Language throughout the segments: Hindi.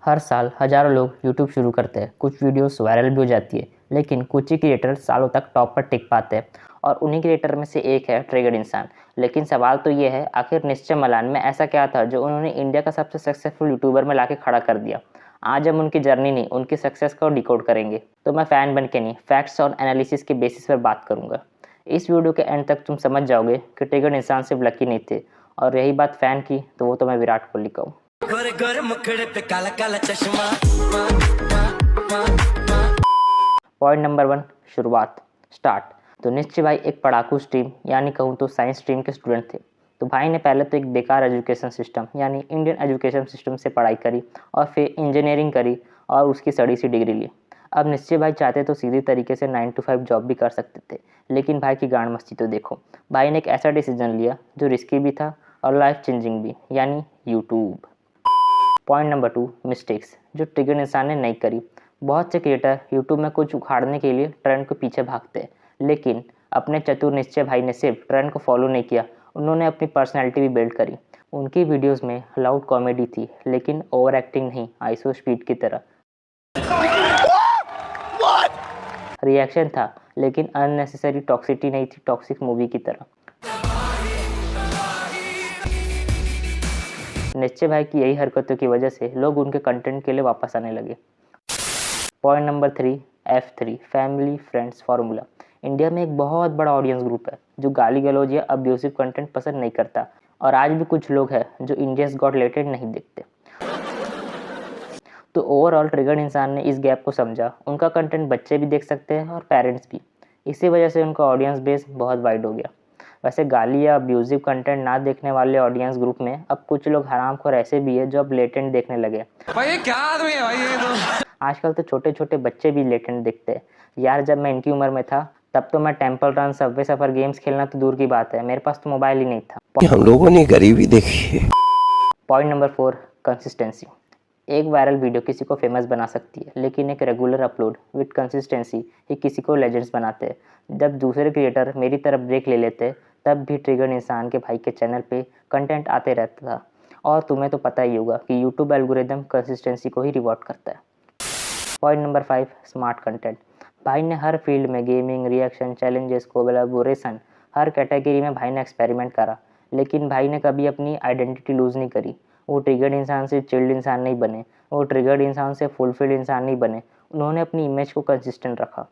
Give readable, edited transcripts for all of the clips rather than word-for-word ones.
हर साल हजारों लोग यूट्यूब शुरू करते हैं, कुछ वीडियोस वायरल भी हो जाती है, लेकिन कुछ ही क्रिएटर सालों तक टॉप पर टिक पाते हैं और उन्हीं क्रिएटर में से एक है ट्रिगर्ड इंसान। लेकिन सवाल तो ये है, आखिर निश्चय मलान में ऐसा क्या था जो उन्होंने इंडिया का सबसे सक्सेसफुल यूट्यूबर में लाके खड़ा कर दिया। आज हम उनकी जर्नी नहीं, उनकी सक्सेस को डिकोड करेंगे। तो मैं फ़ैन बन के नहीं, फैक्ट्स और एनालिसिस के बेसिस पर बात करूंगा। इस वीडियो के एंड तक तुम समझ जाओगे कि ट्रिगर्ड इंसान सिर्फ लकी नहीं थे, और रही बात फ़ैन की, तो वो तो मैं विराट कोहली का हूँ। गोरे गोरे मुखड़े पे काला काला चश्मा। पॉइंट नंबर 1, शुरुआत स्टार्ट। तो निश्चय भाई एक पढ़ाकू स्ट्रीम यानी कहूँ तो साइंस स्ट्रीम के स्टूडेंट थे। तो भाई ने पहले तो एक बेकार एजुकेशन सिस्टम यानी इंडियन एजुकेशन सिस्टम से पढ़ाई करी और फिर इंजीनियरिंग करी और उसकी स्टडी सी डिग्री ली। अब निश्चय भाई चाहते तो सीधी तरीके से 9 to 5 जॉब भी कर सकते थे, लेकिन भाई की गांड मस्ती तो देखो। भाई ने एक ऐसा डिसीजन लिया जो रिस्की भी था और लाइफ चेंजिंग भी, यानी यूट्यूब। पॉइंट नंबर 2, मिस्टेक्स जो ट्रिगर्ड इंसान ने नहीं करी। बहुत से क्रिएटर यूट्यूब में कुछ उखाड़ने के लिए ट्रेंड के पीछे भागते हैं, लेकिन अपने चतुर निश्चय भाई ने सिर्फ ट्रेंड को फॉलो नहीं किया, उन्होंने अपनी पर्सनैलिटी भी बिल्ड करी। उनकी वीडियोस में लाउड कॉमेडी थी, लेकिन ओवर एक्टिंग नहीं, आइसो स्पीड की तरह। रिएक्शन था, लेकिन अननेसेसरी टॉक्सिटी नहीं थी, टॉक्सिक मूवी की तरह। निश्चय भाई की यही हरकतों की वजह से लोग उनके कंटेंट के लिए वापस आने लगे। Point number 3, F3 family friends formula. India में एक बहुत बड़ा ऑडियंस ग्रुप है जो गाली गलौज या अब्यूसिव कंटेंट पसंद नहीं करता, और आज भी कुछ लोग हैं जो इंडियंस गॉट लेटेड नहीं देखते। तो ओवरऑल ट्रिगर्ड इंसान ने इस गैप को समझा, उनका कंटेंट बच्चे भी देख सकते हैं और पेरेंट्स भी। इसी वजह से उनका ऑडियंस बेस बहुत वाइड हो गया। वैसे गाली या अब्यूजिव कंटेंट ना देखने वाले ऑडियंस ग्रुप में अब कुछ लोग हरामखोर ऐसे भी है जो अब लेटेंट देखने लगे। भाई ये क्या आदमी है भाई ये तो। आजकल तो छोटे छोटे बच्चे भी लेटेंट देखते हैं। यार जब मैं इनकी उम्र में था तब तो मैं टेम्पल रन, सबवे सफर गेम्स खेलना तो दूर की बात है, मेरे पास तो मोबाइल ही नहीं था। हम लोगों ने गरीबी देखी है। Point number 4, consistency. एक वायरल वीडियो किसी को फेमस बना सकती है, लेकिन एक रेगुलर अपलोड विद कंसिस्टेंसी ही किसी को लेजेंड्स बनाते हैं। जब दूसरे क्रिएटर मेरी तरफ ब्रेक ले लेते तब भी ट्रिगर्ड इंसान के भाई के चैनल पे कंटेंट आते रहता था। और तुम्हें तो पता ही होगा कि यूट्यूब एल्गोरिदम कंसिस्टेंसी को ही रिवॉर्ड करता है। Point number 5, smart content. भाई ने हर फील्ड में गेमिंग, रिएक्शन, चैलेंजेस, कोलैबोरेशन, हर कैटेगरी में भाई ने एक्सपेरिमेंट करा, लेकिन भाई ने कभी अपनी आइडेंटिटी लूज़ नहीं करी। वो ट्रिगर्ड इंसान से चिल्ड इंसान नहीं बने, वो ट्रिगर्ड इंसान से फुलफिल्ड इंसान नहीं बने, उन्होंने अपनी इमेज को कंसिस्टेंट रखा।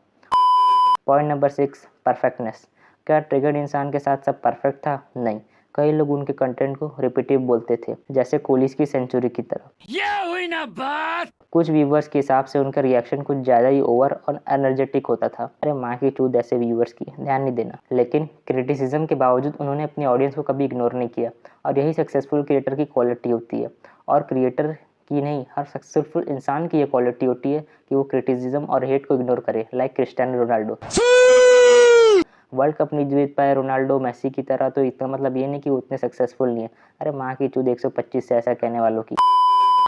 Point number 6, perfectness. क्या ट्रिगर्ड इंसान के साथ सब परफेक्ट था? नहीं। कई लोग उनके कंटेंट को रिपीटिव बोलते थे, जैसे कोहली की सेंचुरी की तरह। ये हुई ना बात। कुछ व्यूवर्स के हिसाब से उनका रिएक्शन कुछ ज़्यादा ही ओवर और एनर्जेटिक होता था। अरे माँ की चूत ऐसे व्यूवर्स की, ध्यान नहीं देना। लेकिन क्रिटिसिज्म के बावजूद उन्होंने अपनी ऑडियंस को कभी इग्नोर नहीं किया, और यही सक्सेसफुल क्रिएटर की क्वालिटी होती है। और क्रिएटर की नहीं, हर सक्सेसफुल इंसान की ये क्वालिटी होती है कि वो क्रिटिसिज्म और हेट को इग्नोर करे, like Cristiano Ronaldo. World cup नहीं जीत पाए रोनाल्डो मेसी की तरह, तो इसका मतलब ये नहीं कि वो उतने सक्सेसफुल नहीं है। अरे माँ की चूत 125 से ऐसा कहने वालों की।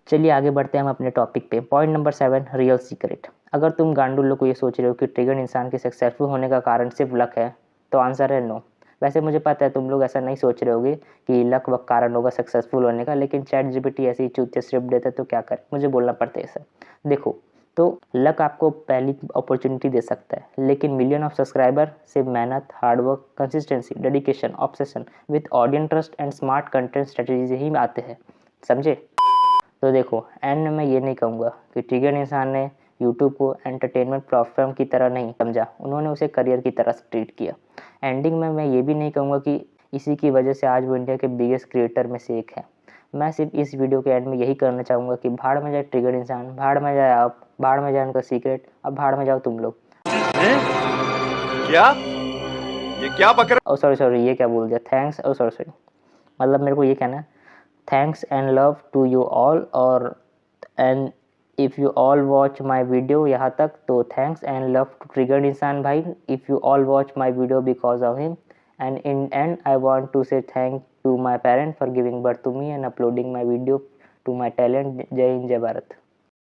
चलिए आगे बढ़ते हैं हम अपने टॉपिक पे। Point number 7, real secret. अगर तुम गांडुल लोग को ये सोच रहे हो कि ट्रिगर्ड इंसान के सक्सेसफुल होने का कारण सिर्फ लक है, तो आंसर है नो। वैसे मुझे पता है तुम लोग ऐसा नहीं सोच रहे होगे कि लक व कारण होगा सक्सेसफुल होने का, लेकिन चैट जीपीटी ऐसी चूतिया स्क्रिप्ट देता है तो क्या करे, मुझे बोलना पड़ता है सर। देखो, तो लक आपको पहली अपॉर्चुनिटी दे सकता है, लेकिन मिलियन ऑफ सब्सक्राइबर से मेहनत, hard work, consistency, dedication, obsession with audience trust and smart content strategy ही आते हैं, समझे। तो देखो, एंड में मैं ये नहीं कहूँगा कि ट्रिगर्ड इंसान ने यूट्यूब को एंटरटेनमेंट प्लेटफॉर्म की तरह नहीं समझा, उन्होंने उसे करियर की तरह ट्रीट किया। एंडिंग में मैं ये भी नहीं कहूँगा कि इसी की वजह से आज वो इंडिया के बिगेस्ट क्रिएटर में से एक है। मैं सिर्फ इस वीडियो के एंड में यही करना चाहूँगा कि भाड़ में जाए ट्रिगर्ड इंसान, भाड़ में जाए आप, भाड़ में जाए उनका सीक्रेट, अब भाड़ में जाओ तुम लोग। क्या? ये क्या बकर? ओ सॉरी, ये क्या बोल दिया, थैंक्स, ओ सॉरी, मतलब मेरे को ये कहना है, thanks and love to you all. और and if you all watch my video यहाँ तक, तो thanks and love to triggered Insaan भाई, if you all watch my video because of him. And in end I want to say thank to my parents for giving birth to me and uploading my video to my talent. जय हिंद, जय भारत।